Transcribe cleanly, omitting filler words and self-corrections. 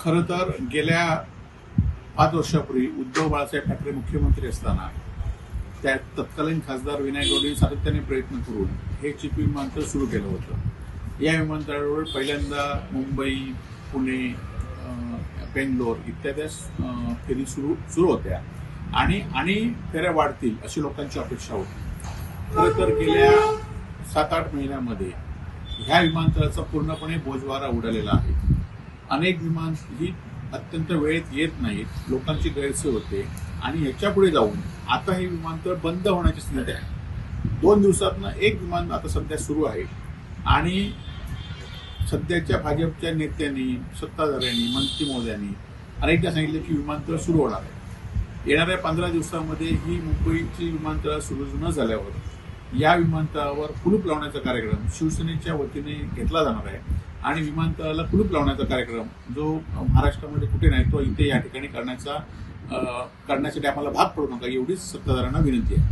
खरं तर गेल्या 5 वर्षापूर्वी उद्धव बाळासाहेब ठाकरे मुख्यमंत्री असताना त्या तत्कालीन खासदार विनायक गौडे सातत्याने प्रयत्न करून हे चिपी विमानतळ सुरू केलं होतं। या विमानतळावर पहिल्यांदा मुंबई, पुणे, बेंगलोर इत्यादी फेरी सुरू होत्या आणि फेऱ्या वाढतील अशी लोकांची अपेक्षा होती। खरं तर गेल्या 7-8 महिन्यामध्ये ह्या विमानतळाचा पूर्णपणे बोजवारा उडालेला आहे। अनेक विमान ही अत्यंत वेळेत येत नाहीत, लोकांची गैरसोय होते आणि याच्या पुढे जाऊन आता हे विमानतळ बंद होण्याची स्थिती आहे। 2 दिवसातनं एक विमान आता सध्या सुरू आहे आणि सध्याच्या भाजपच्या नेत्यांनी, सत्ताधाऱ्यांनी, मंत्री महोदयांनी अनेकदा सांगितले की विमानतळ सुरू होणार आहे। येणाऱ्या 15 दिवसांमध्ये ही मुंबईची विमानतळ सुरू न झाल्यावर या विमानतळावर कुलूप लावण्याचा कार्यक्रम शिवसेनेच्या वतीने घेतला जाणार आहे आणि विमानतळाला कुलूप लावण्याचा कार्यक्रम जो महाराष्ट्रामध्ये कुठे नाही तो इथे या ठिकाणी करण्यासाठी आम्हाला भाग पडू नका एवढीच सत्ताधाऱ्यांना विनंती आहे।